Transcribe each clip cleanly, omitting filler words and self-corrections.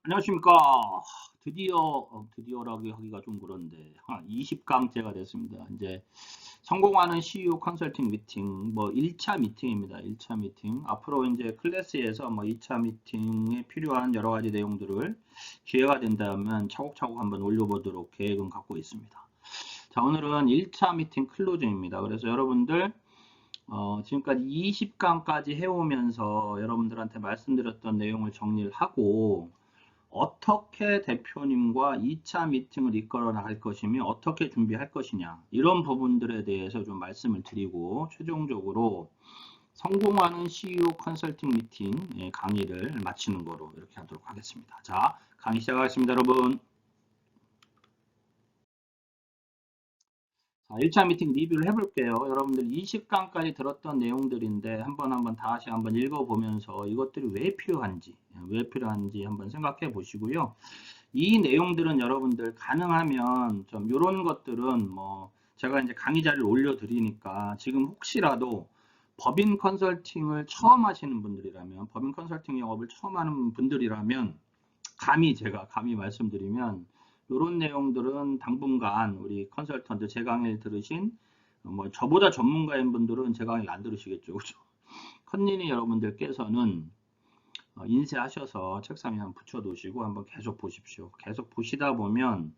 안녕하십니까. 드디어라고 하기가 좀 그런데, 20강째가 됐습니다. 이제, 성공하는 CEO 컨설팅 미팅, 1차 미팅입니다. 1차 미팅. 앞으로 이제 클래스에서 2차 미팅에 필요한 여러 가지 내용들을 기회가 된다면 차곡차곡 한번 올려보도록 계획은 갖고 있습니다. 자, 오늘은 1차 미팅 클로징입니다. 그래서 여러분들, 지금까지 20강까지 해오면서 여러분들한테 말씀드렸던 내용을 정리를 하고, 어떻게 대표님과 2차 미팅을 이끌어 나갈 것이며 어떻게 준비할 것이냐, 이런 부분들에 대해서 좀 말씀을 드리고 최종적으로 성공하는 CEO 컨설팅 미팅 강의를 마치는 거로 이렇게 하도록 하겠습니다. 자, 강의 시작하겠습니다, 여러분. 자, 1차 미팅 리뷰를 해볼게요. 여러분들 20강까지 들었던 내용들인데 한번 다시 한번 읽어보면서 이것들이 왜 필요한지 한번 생각해 보시고요. 이 내용들은 여러분들 가능하면 좀 이런 것들은 제가 이제 강의 자료를 올려드리니까 지금 혹시라도 법인 컨설팅을 처음 하시는 분들이라면, 법인 컨설팅 영업을 처음 하는 분들이라면 제가 감히 말씀드리면 이런 내용들은 당분간 우리 컨설턴트 제 강의를 들으신 저보다 전문가인 분들은 제 강의를 안 들으시겠죠, 그죠? 컨니니 여러분들께서는 인쇄하셔서 책상에 한번 붙여 놓으시고 한번 계속 보십시오. 계속 보시다 보면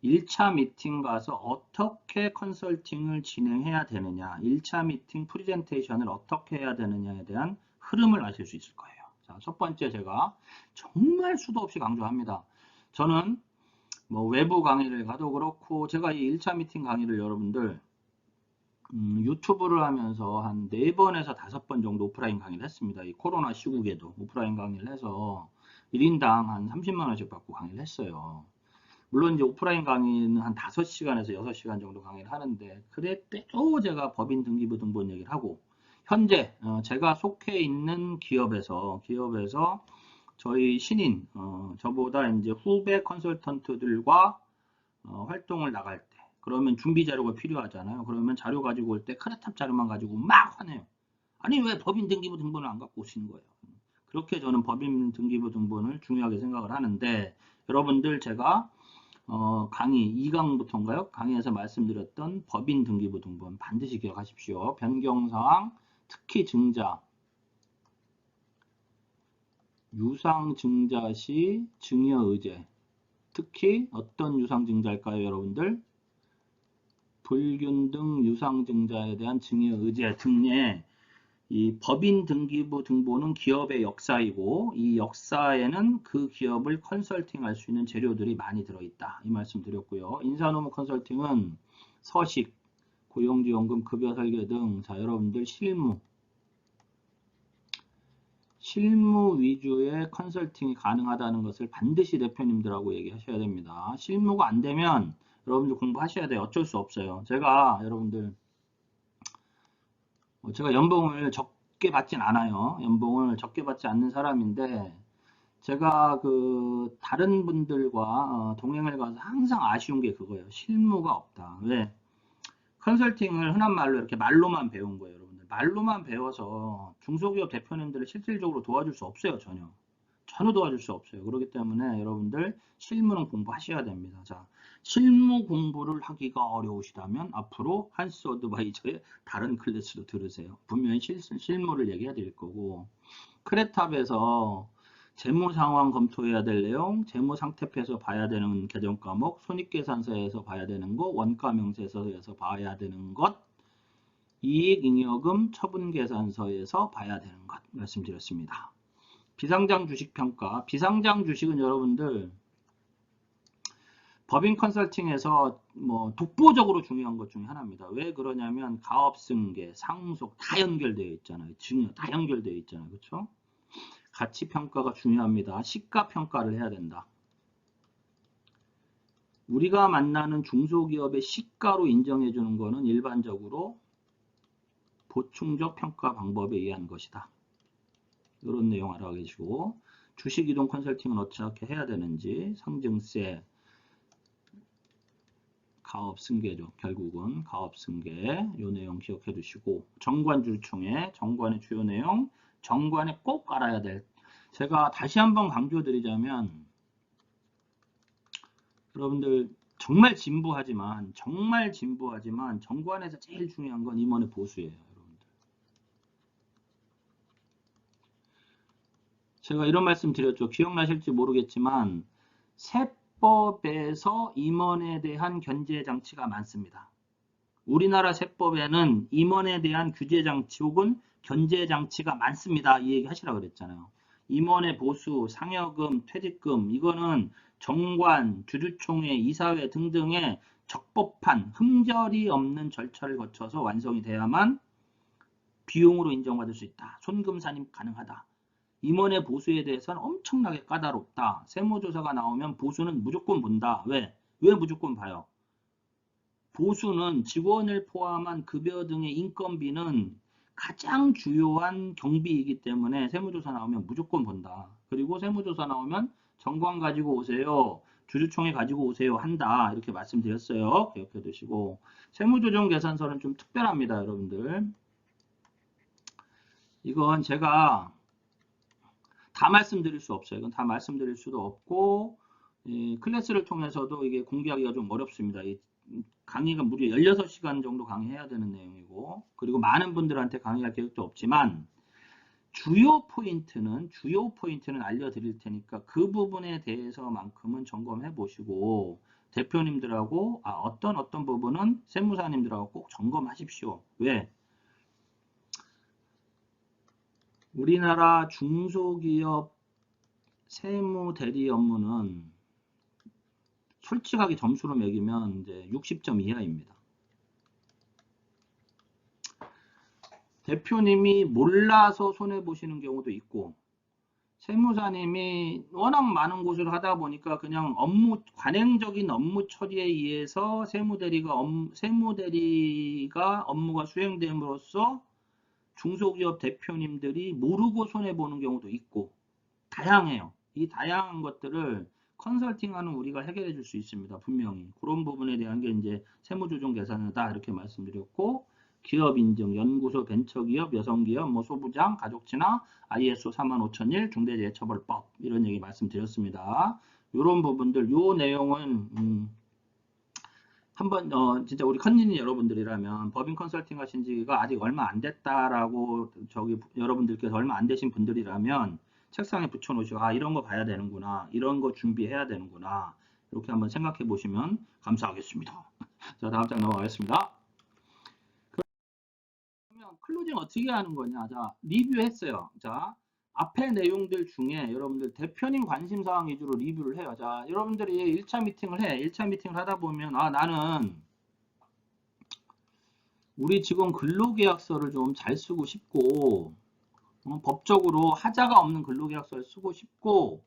1차 미팅 가서 어떻게 컨설팅을 진행해야 되느냐, 1차 미팅 프레젠테이션을 어떻게 해야 되느냐에 대한 흐름을 아실 수 있을 거예요. 자, 첫 번째, 제가 정말 수도 없이 강조합니다. 저는 외부 강의를 가도 그렇고, 제가 이 1차 미팅 강의를 여러분들 유튜브를 하면서 한 4번에서 5번 정도 오프라인 강의를 했습니다. 이 코로나 시국에도 오프라인 강의를 해서 1인당 한 30만 원씩 받고 강의를 했어요. 물론 이제 오프라인 강의는 한 5시간에서 6시간 정도 강의를 하는데, 그때도 제가 법인 등기부 등본 얘기를 하고, 현재 제가 속해 있는 기업에서 저희 신인, 저보다 이제 후배 컨설턴트들과 활동을 나갈 때, 그러면 준비 자료가 필요하잖아요. 그러면 자료 가지고 올 때 크레탑 자료만 가지고 막 화내요. 아니, 왜 법인 등기부 등본을 안 갖고 오시는 거예요? 그렇게 저는 법인 등기부 등본을 중요하게 생각을 하는데, 여러분들 제가 강의 2강부터인가요? 강의에서 말씀드렸던 법인 등기부 등본 반드시 기억하십시오. 변경사항, 특히 증자, 유상증자 시 증여의제, 특히 어떤 유상증자일까요, 여러분들? 불균등 유상증자에 대한 증여의제 등의 이 법인 등기부 등본은 기업의 역사이고, 이 역사에는 그 기업을 컨설팅할 수 있는 재료들이 많이 들어있다, 이 말씀 드렸고요. 인사노무 컨설팅은 서식, 고용지원금, 급여 설계 등, 자, 여러분들 실무 위주의 컨설팅이 가능하다는 것을 반드시 대표님들하고 얘기하셔야 됩니다. 실무가 안 되면 여러분들 공부하셔야 돼요. 어쩔 수 없어요. 제가 연봉을 적게 받진 않아요. 연봉을 적게 받지 않는 사람인데, 제가 다른 분들과 동행을 가서 항상 아쉬운 게 그거예요. 실무가 없다. 왜? 컨설팅을 흔한 말로 이렇게 말로만 배운 거예요, 여러분들. 말로만 배워서 중소기업 대표님들을 실질적으로 도와줄 수 없어요, 전혀 도와줄 수 없어요. 그렇기 때문에 여러분들 실무는 공부하셔야 됩니다. 자, 실무 공부를 하기가 어려우시다면 앞으로 한스 어드바이저의 다른 클래스로 들으세요. 분명히 실무를 얘기해 드릴 거고, 크레탑에서 재무 상황 검토해야 될 내용, 재무 상태표에서 봐야 되는 계정 과목, 손익계산서에서 봐야 되는 거, 원가 명세서에서 봐야 되는 것, 이익잉여금 처분계산서에서 봐야 되는 것 말씀드렸습니다. 비상장 주식 평가. 비상장 주식은 여러분들 법인 컨설팅에서 독보적으로 중요한 것 중에 하나입니다. 왜 그러냐면 가업승계, 상속 다 연결되어 있잖아요. 증여 다 연결되어 있잖아요. 그렇죠? 가치 평가가 중요합니다. 시가 평가를 해야 된다. 우리가 만나는 중소기업의 시가로 인정해 주는 것은 일반적으로 보충적 평가 방법에 의한 것이다. 이런 내용 알아계시고, 주식이동 컨설팅은 어떻게 해야 되는지, 상증세, 가업승계죠. 결국은 가업승계, 이 내용 기억해 두시고, 정관주총회, 정관의 주요 내용, 정관에 꼭 알아야 될 제가 다시 한번 강조드리자면 여러분들 정말 진부하지만 정관에서 제일 중요한 건 임원의 보수예요. 여러분들. 제가 이런 말씀 드렸죠. 기억나실지 모르겠지만 세법에서 임원에 대한 견제 장치가 많습니다. 우리나라 세법에는 임원에 대한 규제 장치 혹은 견제 장치가 많습니다. 이 얘기 하시라고 그랬잖아요. 임원의 보수, 상여금, 퇴직금 이거는 정관, 주주총회, 이사회 등등의 적법한 흠결이 없는 절차를 거쳐서 완성이 돼야만 비용으로 인정받을 수 있다. 손금산임 가능하다. 임원의 보수에 대해서는 엄청나게 까다롭다. 세무조사가 나오면 보수는 무조건 본다. 왜? 왜 무조건 봐요? 보수는 직원을 포함한 급여 등의 인건비는 가장 주요한 경비이기 때문에 세무조사 나오면 무조건 본다. 그리고 세무조사 나오면 정관 가지고 오세요. 주주총회 가지고 오세요. 한다. 이렇게 말씀드렸어요. 기억해 두시고. 세무조정계산서는 좀 특별합니다. 여러분들. 이건 제가 다 말씀드릴 수 없어요. 이건 다 말씀드릴 수도 없고 클래스를 통해서도 이게 공개하기가 좀 어렵습니다. 강의가 무려 16시간 정도 강의해야 되는 내용이고 그리고 많은 분들한테 강의할 계획도 없지만 주요 포인트는 알려드릴 테니까 그 부분에 대해서만큼은 점검해 보시고 대표님들하고 어떤 부분은 세무사님들하고 꼭 점검하십시오. 왜? 우리나라 중소기업 세무대리 업무는 솔직하게 점수로 매기면 이제 60점 이하입니다. 대표님이 몰라서 손해보시는 경우도 있고 세무사님이 워낙 많은 곳을 하다 보니까 그냥 관행적인 업무 처리에 의해서 세무대리가 업무가 수행됨으로써 중소기업 대표님들이 모르고 손해보는 경우도 있고 다양해요. 이 다양한 것들을 컨설팅하는 우리가 해결해 줄 수 있습니다. 분명히. 그런 부분에 대한 게 이제 세무조정 계산이다 이렇게 말씀드렸고 기업 인증, 연구소, 벤처기업, 여성기업, 소부장, 가족친화, ISO 45001, 중대재해처벌법 이런 얘기 말씀드렸습니다. 이런 부분들, 요 내용은 한번 진짜 우리 컨닝 여러분들이라면 법인 컨설팅 하신 지가 아직 얼마 안 됐다라고 여러분들께서 얼마 안 되신 분들이라면 책상에 붙여놓으시고 이런 거 봐야 되는구나, 이런 거 준비해야 되는구나 이렇게 한번 생각해 보시면 감사하겠습니다. 자, 다음 장 넘어가겠습니다. 그러면 클로징 어떻게 하는 거냐? 자, 리뷰했어요. 자, 앞에 내용들 중에 여러분들 대표님 관심사항 위주로 리뷰를 해요. 자, 여러분들이 1차 미팅을 해. 1차 미팅을 하다 보면 나는 우리 직원 근로계약서를 좀 잘 쓰고 싶고 법적으로 하자가 없는 근로계약서를 쓰고 싶고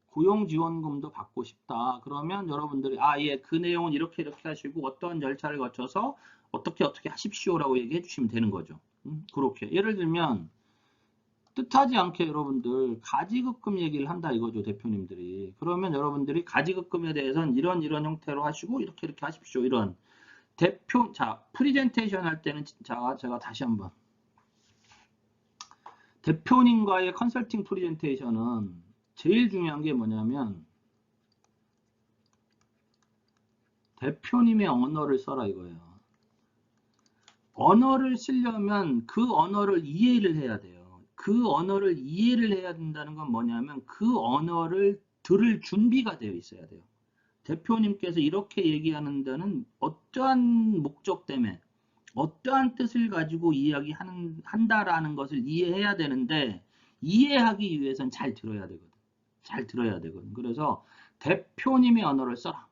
고용지원금도 받고 싶다. 그러면 여러분들이 예, 그 내용은 이렇게 하시고 어떤 절차를 거쳐서 어떻게 하십시오라고 얘기해 주시면 되는 거죠. 그렇게 예를 들면 뜻하지 않게 여러분들 가지급금 얘기를 한다 이거죠. 대표님들이. 그러면 여러분들이 가지급금에 대해서는 이런 형태로 하시고 이렇게 하십시오. 이런 프리젠테이션 할 때는 제가 다시 한번 대표님과의 컨설팅 프리젠테이션은 제일 중요한 게 뭐냐면 대표님의 언어를 써라 이거예요. 언어를 쓰려면 그 언어를 이해를 해야 돼요. 그 언어를 이해를 해야 된다는 건 뭐냐면 그 언어를 들을 준비가 되어 있어야 돼요. 대표님께서 이렇게 얘기하는 데는 어떠한 목적 때문에 어떠한 뜻을 가지고 이야기한다라는 것을 이해해야 되는데 이해하기 위해서는 잘 들어야 되거든. 그래서 대표님의 언어를 써라.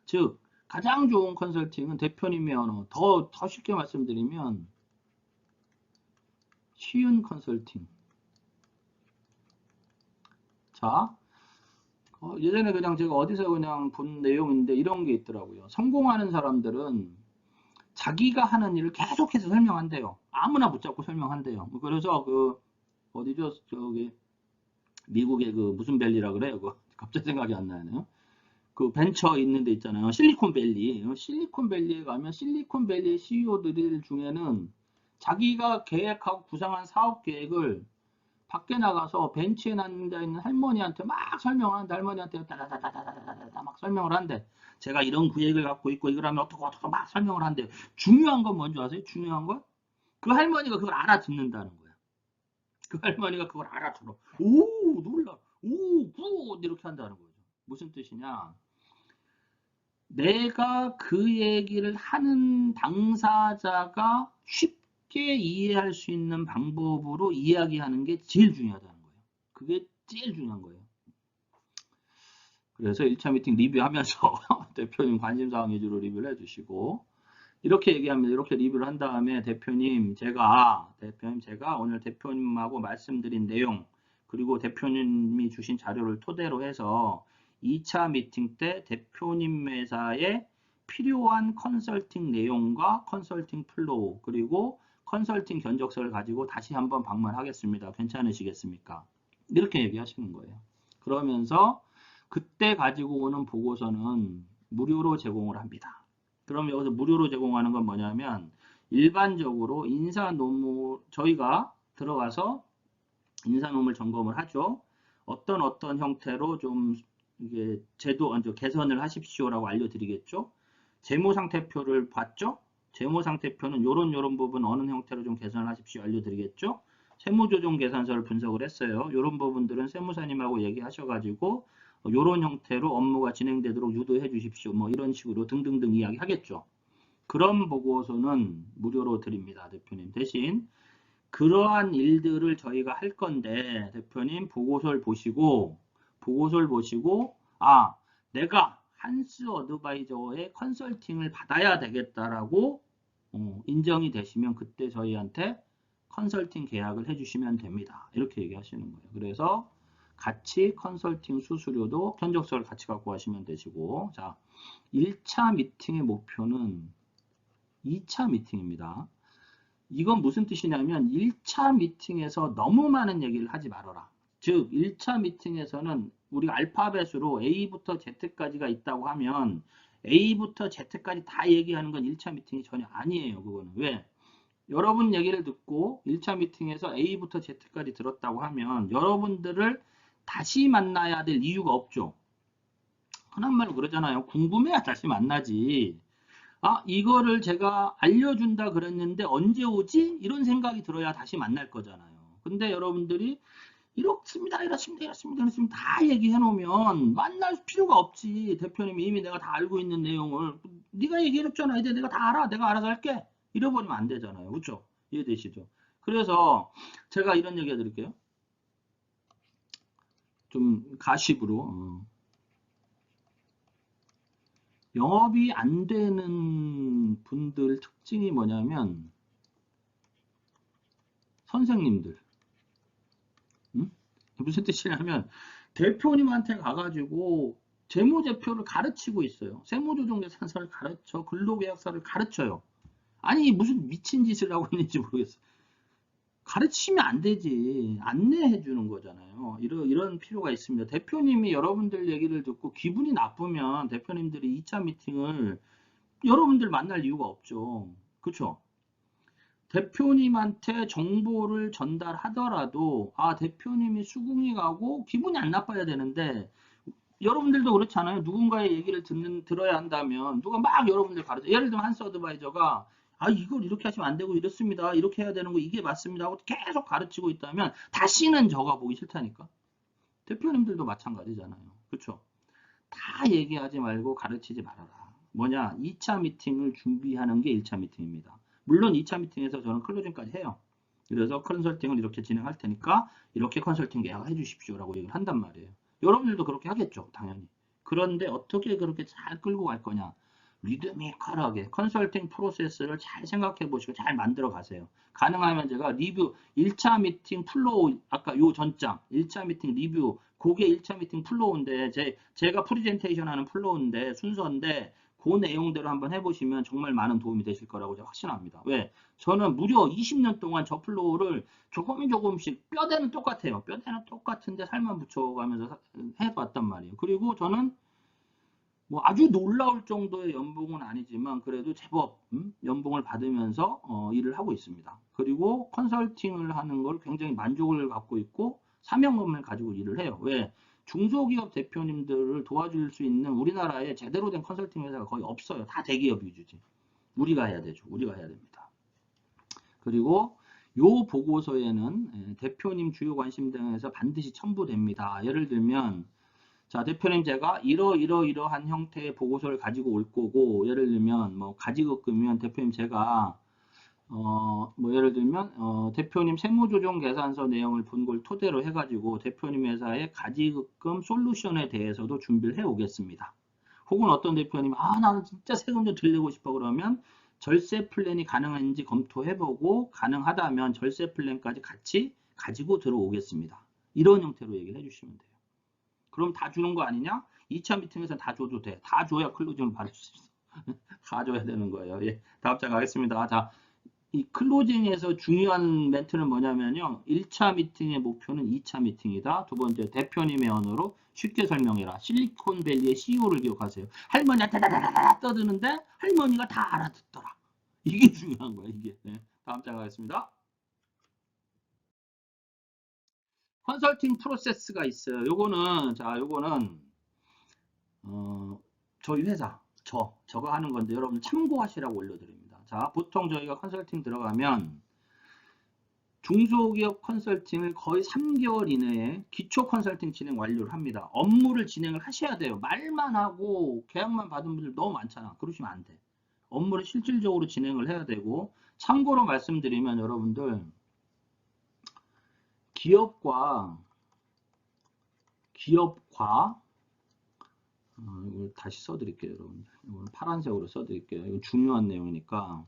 즉 가장 좋은 컨설팅은 대표님의 언어. 더 쉽게 말씀드리면 쉬운 컨설팅. 자, 예전에 그냥 제가 어디서 그냥 본 내용인데 이런 게 있더라고요. 성공하는 사람들은 자기가 하는 일을 계속해서 설명한대요. 아무나 붙잡고 설명한대요. 그래서 어디죠? 미국의 무슨 밸리라 그래요? 갑자기 생각이 안 나네요. 그 벤처 있는 데 있잖아요. 실리콘밸리. 실리콘밸리에 가면 실리콘밸리 CEO들 중에는 자기가 계획하고 구상한 사업 계획을 밖에 나가서 벤치에 앉아 있는 할머니한테 막 설명을 하는데 할머니한테 다다다다다다다 막 설명을 한대. 제가 이런 구획을 갖고 있고 이걸 하면 어떻게 막 설명을 한대. 중요한 건 뭔지 아세요? 중요한 건 그 할머니가 그걸 알아듣는다는 거야. 그 할머니가 그걸 알아들어. 오, 놀라. 오, 굿 이렇게 한다는 거죠. 무슨 뜻이냐? 내가 그 얘기를 하는 당사자가 쉽게 이해할 수 있는 방법으로 이야기하는 게 제일 중요하다는 거예요. 그게 제일 중요한 거예요. 그래서 1차 미팅 리뷰하면서 대표님 관심사항 위주로 리뷰를 해주시고 이렇게 얘기합니다. 이렇게 리뷰를 한 다음에 대표님 제가 오늘 대표님하고 말씀드린 내용 그리고 대표님이 주신 자료를 토대로 해서 2차 미팅 때 대표님 회사에 필요한 컨설팅 내용과 컨설팅 플로우 그리고 컨설팅 견적서를 가지고 다시 한번 방문하겠습니다. 괜찮으시겠습니까? 이렇게 얘기하시는 거예요. 그러면서 그때 가지고 오는 보고서는 무료로 제공을 합니다. 그럼 여기서 무료로 제공하는 건 뭐냐면 일반적으로 인사노무 저희가 들어가서 인사노무를 점검을 하죠. 어떤 형태로 좀 이게 제도 개선을 하십시오라고 알려드리겠죠. 재무상태표를 봤죠. 재무상태표는 요런 부분 어느 형태로 좀 개선을 하십시오 알려드리겠죠. 세무조정 계산서를 분석을 했어요. 요런 부분들은 세무사님하고 얘기하셔가지고 요런 형태로 업무가 진행되도록 유도해 주십시오. 뭐 이런 식으로 등등등 이야기 하겠죠. 그런 보고서는 무료로 드립니다. 대표님. 대신 그러한 일들을 저희가 할 건데 대표님 보고서를 보시고 아 내가 한스 어드바이저의 컨설팅을 받아야 되겠다라고 인정이 되시면 그때 저희한테 컨설팅 계약을 해주시면 됩니다. 이렇게 얘기하시는 거예요. 그래서 같이 컨설팅 수수료도 견적서를 같이 갖고 가시면 되시고 자 1차 미팅의 목표는 2차 미팅입니다. 이건 무슨 뜻이냐면 1차 미팅에서 너무 많은 얘기를 하지 말아라. 즉 1차 미팅에서는 우리가 알파벳으로 A부터 Z까지가 있다고 하면 A부터 Z까지 다 얘기하는 건 1차 미팅이 전혀 아니에요. 그거는 왜? 여러분 얘기를 듣고 1차 미팅에서 A부터 Z까지 들었다고 하면 여러분들을 다시 만나야 될 이유가 없죠. 흔한 말로 그러잖아요. 궁금해야 다시 만나지. 아, 이거를 제가 알려준다 그랬는데 언제 오지? 이런 생각이 들어야 다시 만날 거잖아요. 근데 여러분들이 이렇습니다. 다 얘기해 놓으면 만날 필요가 없지. 대표님이 이미 내가 다 알고 있는 내용을 네가 얘기해줬잖아. 이제 내가 다 알아. 내가 알아서 할게. 잃어버리면 안 되잖아요. 그렇죠? 이해되시죠? 그래서 제가 이런 얘기 해드릴게요. 좀 가십으로 영업이 안 되는 분들 특징이 뭐냐면 선생님들 무슨 뜻이냐면 대표님한테 가가지고 재무제표를 가르치고 있어요. 세무조정계산서를 가르쳐 근로계약서를 가르쳐요. 아니 무슨 미친 짓을 하고 있는지 모르겠어. 가르치면 안 되지. 안내해 주는 거잖아요. 이런 필요가 있습니다. 대표님이 여러분들 얘기를 듣고 기분이 나쁘면 대표님들이 2차 미팅을 여러분들 만날 이유가 없죠. 그렇죠? 대표님한테 정보를 전달하더라도 아 대표님이 수긍이 가고 기분이 안 나빠야 되는데 여러분들도 그렇잖아요. 누군가의 얘기를 들어야 한다면 누가 막 여러분들 가르쳐. 예를 들면 한스 어드바이저가 아 이걸 이렇게 하시면 안 되고 이렇습니다. 이렇게 해야 되는 거 이게 맞습니다 하고 계속 가르치고 있다면 다시는 저가 보기 싫다니까. 대표님들도 마찬가지잖아요. 그렇죠? 다 얘기하지 말고 가르치지 말아라. 뭐냐? 2차 미팅을 준비하는 게 1차 미팅입니다. 물론 2차 미팅에서 저는 클로징까지 해요. 그래서 컨설팅을 이렇게 진행할 테니까 이렇게 컨설팅 계약을 해주십시오라고 얘기를 한단 말이에요. 여러분들도 그렇게 하겠죠. 당연히. 그런데 어떻게 그렇게 잘 끌고 갈 거냐? 리드미컬하게 컨설팅 프로세스를 잘 생각해 보시고 잘 만들어 가세요. 가능하면 제가 리뷰 1차 미팅 플로우 아까 요 전장 1차 미팅 리뷰 그게 1차 미팅 플로우인데 제가 프리젠테이션 하는 플로우인데 순서인데 그 내용대로 한번 해보시면 정말 많은 도움이 되실 거라고 제가 확신합니다. 왜? 저는 무려 20년 동안 저 플로우를 조금씩 뼈대는 똑같아요. 뼈대는 똑같은데 살만 붙여가면서 해봤단 말이에요. 그리고 저는 뭐 아주 놀라울 정도의 연봉은 아니지만 그래도 제법 연봉을 받으면서 일을 하고 있습니다. 그리고 컨설팅을 하는 걸 굉장히 만족을 갖고 있고 사명감을 가지고 일을 해요. 왜? 중소기업 대표님들을 도와줄 수 있는 우리나라에 제대로 된 컨설팅 회사가 거의 없어요. 다 대기업 위주지. 우리가 해야 되죠. 우리가 해야 됩니다. 그리고 요 보고서에는 대표님 주요 관심 등에서 반드시 첨부됩니다. 예를 들면 자, 대표님 제가 이러한 형태의 보고서를 가지고 올 거고 예를 들면 뭐 가지급금이면 대표님 제가 뭐 예를 들면 대표님 세무조정 계산서 내용을 본 걸 토대로 해가지고 대표님 회사의 가지급금 솔루션에 대해서도 준비를 해 오겠습니다. 혹은 어떤 대표님 나는 진짜 세금 좀 들리고 싶어 그러면 절세 플랜이 가능한지 검토해보고 가능하다면 절세 플랜까지 같이 가지고 들어오겠습니다. 이런 형태로 얘기를 해주시면 돼요. 그럼 다 주는 거 아니냐? 2차 미팅에서 다 줘도 돼. 다 줘야 클로징을 받을 수 있어. 다 줘야 되는 거예요. 예, 다음 장 가겠습니다. 자, 이 클로징에서 중요한 멘트는 뭐냐면요. 1차 미팅의 목표는 2차 미팅이다. 두 번째, 대표님의 언어로 쉽게 설명해라. 실리콘밸리의 CEO를 기억하세요. 할머니한테 다다다다 떠드는데 할머니가 다 알아듣더라. 이게 중요한 거예요. 이게. 네, 다음 장 가겠습니다. 컨설팅 프로세스가 있어요. 요거는 저희 회사 저가 하는 건데 여러분 참고하시라고 올려드립니다. 자, 보통 저희가 컨설팅 들어가면 중소기업 컨설팅을 거의 3개월 이내에 기초 컨설팅 진행 완료를 합니다. 업무를 진행을 하셔야 돼요. 말만 하고 계약만 받은 분들 너무 많잖아. 그러시면 안 돼. 업무를 실질적으로 진행을 해야 되고 참고로 말씀드리면 여러분들 기업과 이걸 다시 써드릴게요, 여러분. 이거는 파란색으로 써드릴게요. 이거 중요한 내용이니까.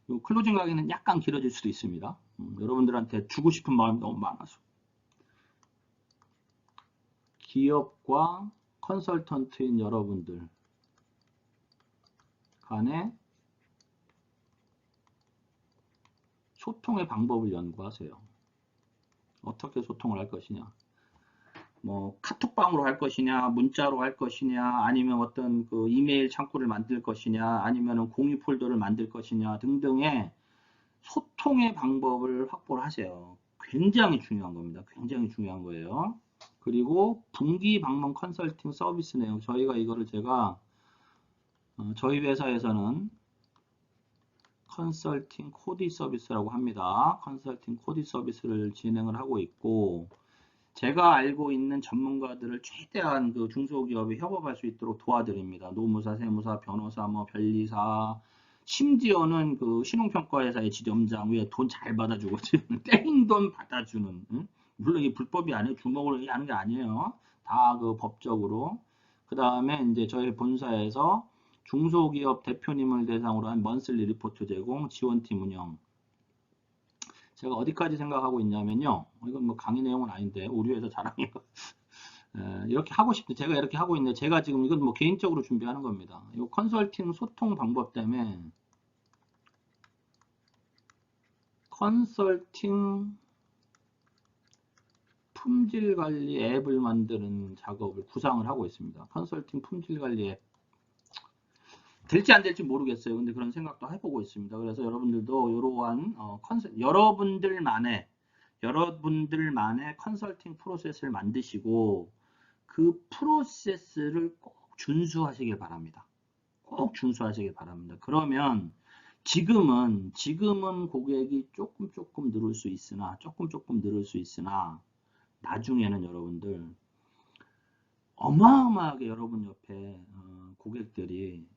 이 클로징 강의는 약간 길어질 수도 있습니다. 여러분들한테 주고 싶은 마음이 너무 많아서. 기업과 컨설턴트인 여러분들 간의 소통의 방법을 연구하세요. 어떻게 소통을 할 것이냐. 뭐 카톡방으로 할 것이냐, 문자로 할 것이냐, 아니면 어떤 그 이메일 창구를 만들 것이냐, 아니면 공유 폴더를 만들 것이냐 등등의 소통의 방법을 확보를 하세요. 굉장히 중요한 겁니다. 굉장히 중요한 거예요. 그리고 분기 방문 컨설팅 서비스 내용 저희가 이거를 제가 저희 회사에서는 컨설팅 코디 서비스라고 합니다. 컨설팅 코디 서비스를 진행을 하고 있고 제가 알고 있는 전문가들을 최대한 그 중소기업에 협업할 수 있도록 도와드립니다. 노무사, 세무사, 변호사, 뭐 변리사, 심지어는 그 신용평가회사의 지점장 위에 돈 잘 받아주고 땡 돈 받아주는 물론 이게 불법이 아니에요. 주먹으로 하는 게 아니에요. 다 그 법적으로. 그 다음에 이제 저희 본사에서 중소기업 대표님을 대상으로 한 먼슬리 리포트 제공, 지원팀 운영. 제가 어디까지 생각하고 있냐면요. 이건 뭐 강의 내용은 아닌데 우리 회사 자랑이에요. 이렇게 하고 싶대. 제가 이렇게 하고 있는데 제가 지금 이건 뭐 개인적으로 준비하는 겁니다. 이 컨설팅 소통 방법 때문에 컨설팅 품질 관리 앱을 만드는 작업을 구상을 하고 있습니다. 컨설팅 품질 관리 앱. 될지 안 될지 모르겠어요. 근데 그런 생각도 해보고 있습니다. 그래서 여러분들도 이러한 여러분들만의 컨설팅 프로세스를 만드시고 그 프로세스를 꼭 준수하시길 바랍니다. 꼭 준수하시길 바랍니다. 그러면 지금은 고객이 조금 늘을 수 있으나 조금 늘을 수 있으나 나중에는 여러분들 어마어마하게 여러분 옆에 고객들이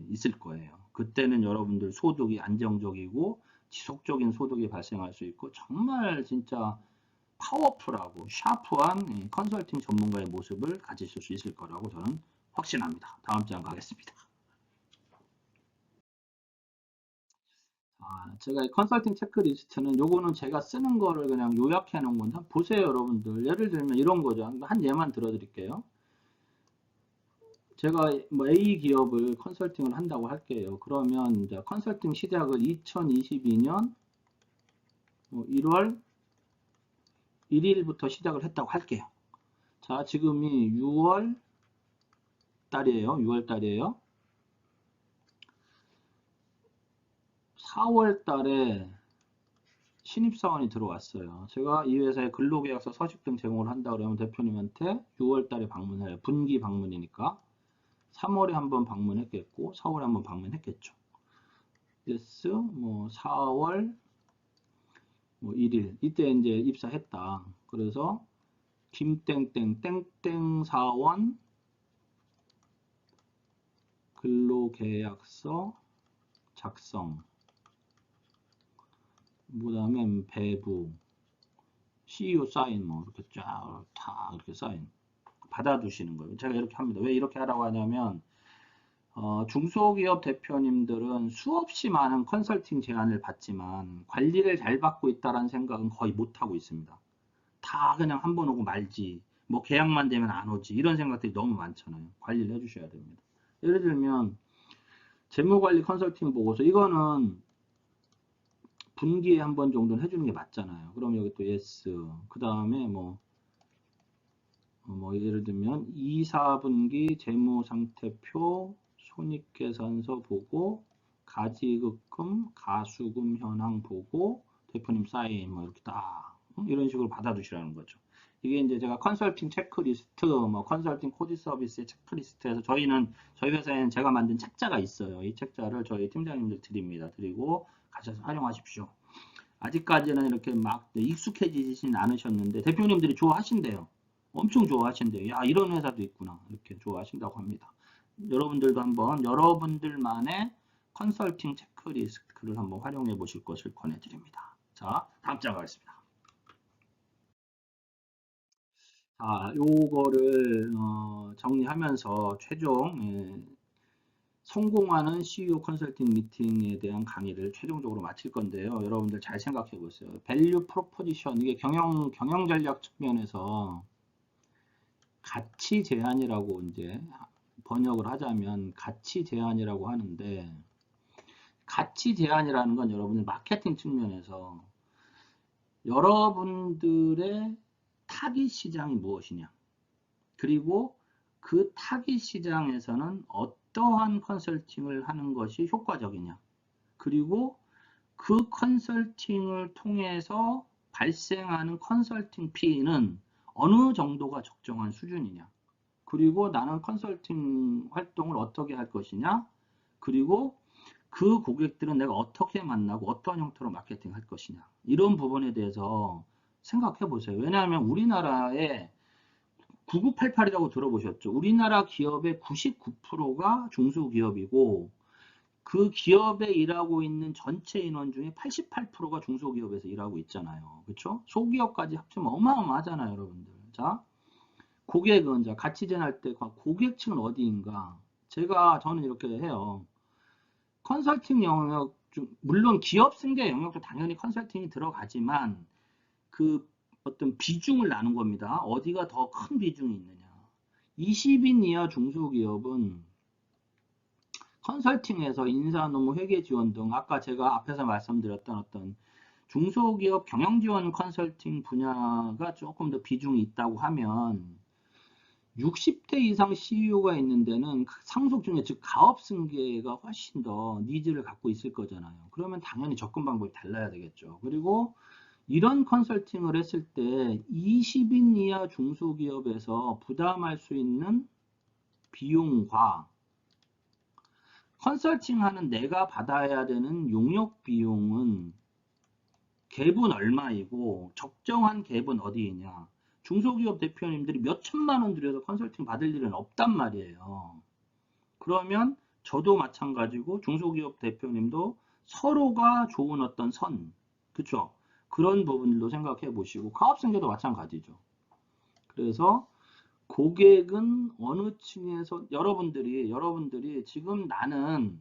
있을 거예요. 그때는 여러분들 소득이 안정적이고 지속적인 소득이 발생할 수 있고 정말 진짜 파워풀하고 샤프한 컨설팅 전문가의 모습을 가지실 수 있을 거라고 저는 확신합니다. 다음 장 가겠습니다. 제가 컨설팅 체크리스트는 요거는 제가 쓰는 거를 그냥 요약해 놓은 건데 보세요 여러분들. 예를 들면 이런 거죠. 한 예만 들어드릴게요. 제가 뭐 A 기업을 컨설팅을 한다고 할게요. 그러면 이제 컨설팅 시작을 2022년 1월 1일부터 시작을 했다고 할게요. 자, 지금이 6월 달이에요? 6월 달이에요? 4월 달에 신입사원이 들어왔어요. 제가 이 회사에 근로계약서 서식 등 제공을 한다 그러면 대표님한테 6월 달에 방문해요. 분기 방문이니까. 3월에 한번 방문했겠고 4월에 한번 방문했겠죠. yes, 뭐 4월 뭐 1일 이때 이제 입사했다. 그래서 김땡땡 땡땡 사원 근로계약서 작성 그 다음에 배부 CEO 사인 뭐 이렇게 쫙 다 이렇게 사인 받아두시는 거예요. 제가 이렇게 합니다. 왜 이렇게 하라고 하냐면 중소기업 대표님들은 수없이 많은 컨설팅 제안을 받지만 관리를 잘 받고 있다는 생각은 거의 못하고 있습니다. 다 그냥 한 번 오고 말지 뭐 계약만 되면 안 오지 이런 생각들이 너무 많잖아요. 관리를 해주셔야 됩니다. 예를 들면 재무관리 컨설팅 보고서 이거는 분기에 한 번 정도는 해주는 게 맞잖아요. 그럼 여기 또 yes 그 다음에 뭐 예를 들면 2, 4분기 재무상태표 손익계산서 보고 가지급금 가수금 현황 보고 대표님 사인 뭐 이렇게 딱 이런 식으로 받아두시라는 거죠. 이게 이제 제가 컨설팅 체크리스트 뭐 컨설팅 코디 서비스의 체크리스트에서 저희 회사에는 제가 만든 책자가 있어요. 이 책자를 저희 팀장님들 드립니다. 드리고 가셔서 활용하십시오. 아직까지는 이렇게 막 익숙해지진 않으셨는데 대표님들이 좋아하신대요. 엄청 좋아하신대요. 야, 이런 회사도 있구나. 이렇게 좋아하신다고 합니다. 여러분들도 한번 여러분들만의 컨설팅 체크리스트를 한번 활용해 보실 것을 권해드립니다. 자, 다음 장 가겠습니다. 자, 요거를 정리하면서 최종 성공하는 CEO 컨설팅 미팅에 대한 강의를 최종적으로 마칠 건데요. 여러분들 잘 생각해 보세요. 밸류 프로포지션 이게 경영 전략 측면에서 가치 제한이라고 이제 번역을 하자면 가치 제한이라고 하는데 가치 제한이라는 건 여러분들 마케팅 측면에서 여러분들의 타깃 시장이 무엇이냐 그리고 그 타깃 시장에서는 어떠한 컨설팅을 하는 것이 효과적이냐 그리고 그 컨설팅을 통해서 발생하는 컨설팅 피는 어느 정도가 적정한 수준이냐 그리고 나는 컨설팅 활동을 어떻게 할 것이냐 그리고 그 고객들은 내가 어떻게 만나고 어떠한 형태로 마케팅 할 것이냐 이런 부분에 대해서 생각해 보세요. 왜냐하면 우리나라에 9988이라고 들어보셨죠? 우리나라 기업의 99%가 중소기업이고 그 기업에 일하고 있는 전체 인원 중에 88%가 중소기업에서 일하고 있잖아요. 그렇죠? 소기업까지 합치면 어마어마하잖아요, 여러분들. 자, 고객은 자 가치 제한할 때 고객층은 어디인가? 저는 이렇게 해요. 컨설팅 영역 중 물론 기업 승계 영역도 당연히 컨설팅이 들어가지만 그 어떤 비중을 나눈 겁니다. 어디가 더 큰 비중이 있느냐. 20인 이하 중소기업은 컨설팅에서 인사노무 회계 지원 등 아까 제가 앞에서 말씀드렸던 어떤 중소기업 경영 지원 컨설팅 분야가 조금 더 비중이 있다고 하면 60대 이상 CEO가 있는 데는 상속 중에 즉 가업 승계가 훨씬 더 니즈를 갖고 있을 거잖아요. 그러면 당연히 접근 방법이 달라야 되겠죠. 그리고 이런 컨설팅을 했을 때 20인 이하 중소기업에서 부담할 수 있는 비용과 컨설팅하는 내가 받아야 되는 용역 비용은 갭은 얼마이고 적정한 갭은 어디이냐. 중소기업 대표님들이 몇 천만 원 들여서 컨설팅 받을 일은 없단 말이에요. 그러면 저도 마찬가지고 중소기업 대표님도 서로가 좋은 어떤 선, 그쵸? 그런 부분들도 생각해 보시고 가업승계도 마찬가지죠. 그래서 고객은 어느 층에서 여러분들이 지금 나는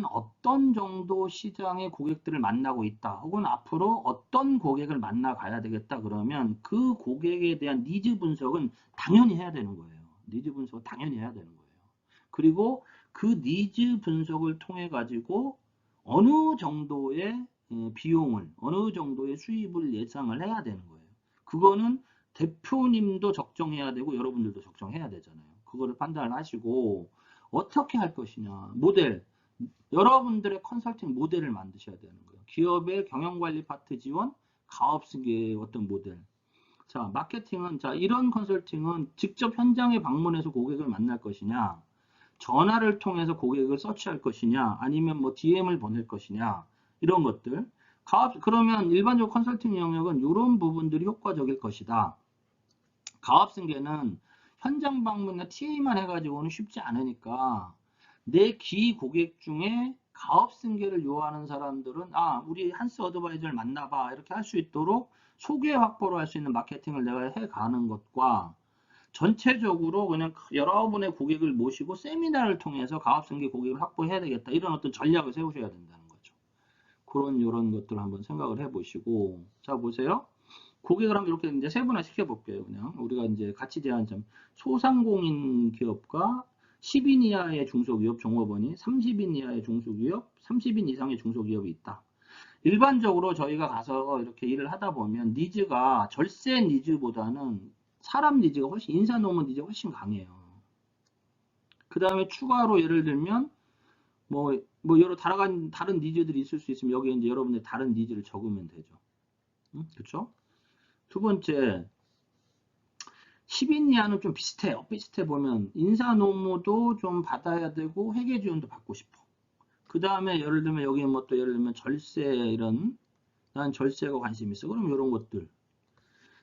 어떤 정도 시장의 고객들을 만나고 있다. 혹은 앞으로 어떤 고객을 만나가야 되겠다. 그러면 그 고객에 대한 니즈 분석은 당연히 해야 되는 거예요. 니즈 분석 당연히 해야 되는 거예요. 그리고 그 니즈 분석을 통해 가지고 어느 정도의 비용을, 어느 정도의 수입을 예상을 해야 되는 거예요. 그거는 대표님도 적정해야 되고 여러분들도 적정해야 되잖아요. 그거를 판단을 하시고 어떻게 할 것이냐. 모델. 여러분들의 컨설팅 모델을 만드셔야 되는 거예요. 기업의 경영관리 파트 지원, 가업승계의 어떤 모델. 자, 마케팅은, 자, 이런 컨설팅은 직접 현장에 방문해서 고객을 만날 것이냐, 전화를 통해서 고객을 서치할 것이냐, 아니면 뭐 DM을 보낼 것이냐, 이런 것들. 그러면 일반적 컨설팅 영역은 이런 부분들이 효과적일 것이다. 가업승계는 현장 방문이나 TA만 해가지고는 쉽지 않으니까 내 기 고객 중에 가업승계를 요하는 사람들은 우리 한스 어드바이저를 만나봐 이렇게 할 수 있도록 소개 확보를 할 수 있는 마케팅을 내가 해가는 것과 전체적으로 그냥 여러분의 고객을 모시고 세미나를 통해서 가업승계 고객을 확보해야 되겠다 이런 어떤 전략을 세우셔야 된다는 거죠. 그런 이런 것들을 한번 생각을 해보시고 자 보세요. 고객을 한번 이렇게 이제 세분화 시켜볼게요. 그냥 우리가 이제 가치 제한점 소상공인 기업과 10인 이하의 중소기업 종업원이 30인 이하의 중소기업, 30인 이상의 중소기업이 있다. 일반적으로 저희가 가서 이렇게 일을 하다 보면 니즈가 절세 니즈보다는 사람 니즈가 훨씬 인사 노무 니즈가 훨씬 강해요. 그 다음에 추가로 예를 들면 뭐 여러 다른 니즈들이 있을 수 있으면 여기에 이제 여러분들 다른 니즈를 적으면 되죠. 그렇죠? 두 번째, 10인 이하는 좀 비슷해요. 비슷해 보면 인사 노무도 좀 받아야 되고 회계 지원도 받고 싶어. 그 다음에 예를 들면 여기 뭐 또 예를 들면 절세 이런 난 절세가 관심 있어. 그럼 이런 것들.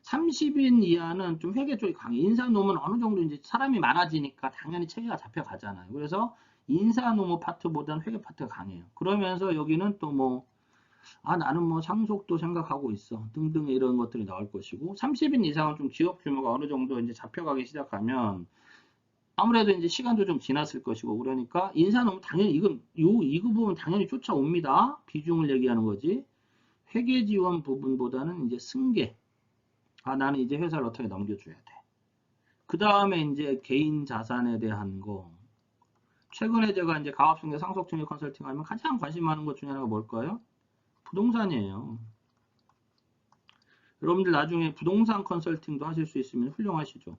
30인 이하는 좀 회계 쪽이 강해. 인사 노무는 어느 정도 이제 사람이 많아지니까 당연히 체계가 잡혀가잖아요. 그래서 인사 노무 파트보다는 회계 파트가 강해요. 그러면서 여기는 또 뭐 나는 뭐 상속도 생각하고 있어. 등등 이런 것들이 나올 것이고 30인 이상은 좀 기업 규모가 어느 정도 이제 잡혀가기 시작하면 아무래도 이제 시간도 좀 지났을 것이고 그러니까 인사 노무 당연히 이 부분 당연히 쫓아옵니다. 비중을 얘기하는 거지. 회계 지원 부분보다는 이제 승계. 나는 이제 회사를 어떻게 넘겨줘야 돼. 그 다음에 이제 개인 자산에 대한 거. 최근에 제가 이제 가업승계 상속증여 컨설팅 하면 가장 관심 많은 것 중에 하나가 뭘까요? 부동산이에요. 여러분들 나중에 부동산 컨설팅도 하실 수 있으면 훌륭하시죠.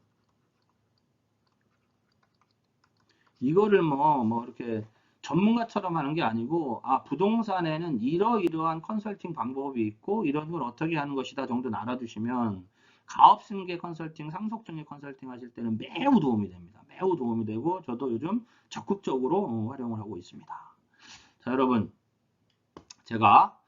이거를 뭐 이렇게 전문가처럼 하는 게 아니고 부동산에는 이러이러한 컨설팅 방법이 있고 이런 걸 어떻게 하는 것이다 정도 알아두시면 가업승계 컨설팅, 상속증여 컨설팅 하실 때는 매우 도움이 됩니다. 매우 도움이 되고 저도 요즘 적극적으로 활용을 하고 있습니다. 자 여러분 제가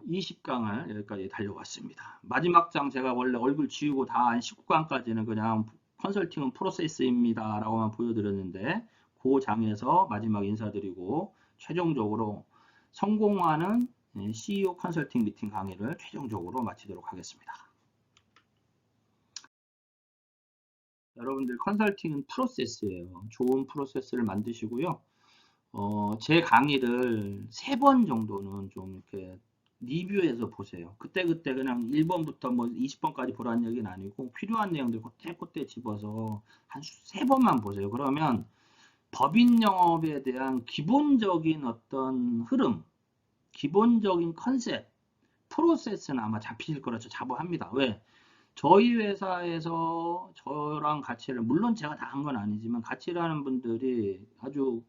20강을 여기까지 달려왔습니다. 마지막 장 제가 원래 얼굴 지우고 다 한 19강까지는 그냥 컨설팅은 프로세스입니다 라고만 보여드렸는데 그 장에서 마지막 인사드리고 최종적으로 성공하는 CEO 컨설팅 미팅 강의를 최종적으로 마치도록 하겠습니다. 여러분들 컨설팅은 프로세스예요. 좋은 프로세스를 만드시고요. 제 강의를 3번 정도는 좀 이렇게 리뷰해서 보세요. 그때그때 그냥 1번부터 뭐 20번까지 보라는 얘기는 아니고 필요한 내용들 그때 집어서 한 3번만 보세요. 그러면 법인 영업에 대한 기본적인 어떤 흐름, 기본적인 컨셉, 프로세스는 아마 잡히실 거라서 자부합니다. 왜? 저희 회사에서 저랑 같이 물론 제가 다 한 건 아니지만 같이 일하는 분들이 아주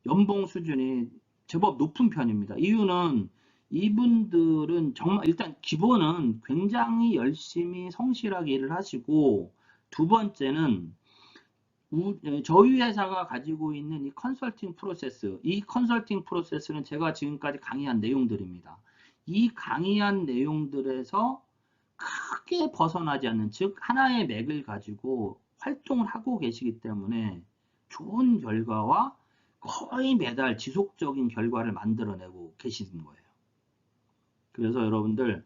연봉 수준이 제법 높은 편입니다. 이유는 이분들은 정말 일단 기본은 굉장히 열심히 성실하게 일을 하시고 두 번째는 저희 회사가 가지고 있는 이 컨설팅 프로세스, 이 컨설팅 프로세스는 제가 지금까지 강의한 내용들입니다. 이 강의한 내용들에서 크게 벗어나지 않는, 즉 하나의 맥을 가지고 활동을 하고 계시기 때문에 좋은 결과와 거의 매달 지속적인 결과를 만들어내고 계시는 거예요. 그래서 여러분들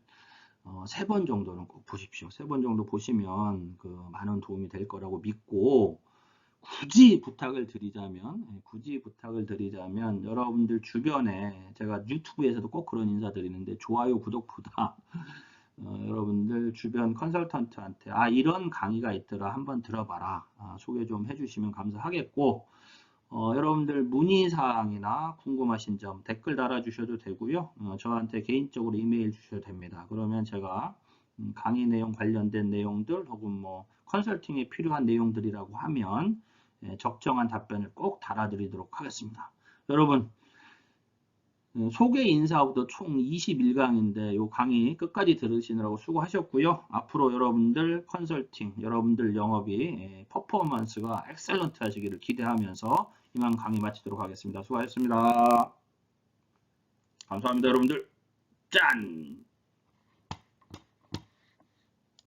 3번 정도는 꼭 보십시오. 3번 정도 보시면 많은 도움이 될 거라고 믿고 굳이 부탁을 드리자면 여러분들 주변에 제가 유튜브에서도 꼭 그런 인사드리는데 좋아요, 구독보다 여러분들 주변 컨설턴트한테 이런 강의가 있더라 한번 들어봐라 소개 좀 해주시면 감사하겠고 여러분들 문의사항이나 궁금하신 점 댓글 달아주셔도 되고요. 저한테 개인적으로 이메일 주셔도 됩니다. 그러면 제가 강의 내용 관련된 내용들 혹은 뭐 컨설팅에 필요한 내용들이라고 하면 적정한 답변을 꼭 달아드리도록 하겠습니다. 여러분 소개 인사부터 총 21강인데 이 강의 끝까지 들으시느라고 수고하셨고요. 앞으로 여러분들 컨설팅, 여러분들 영업이 퍼포먼스가 엑셀런트 하시기를 기대하면서 이만 강의 마치도록 하겠습니다. 수고하셨습니다. 감사합니다, 여러분들. 짠!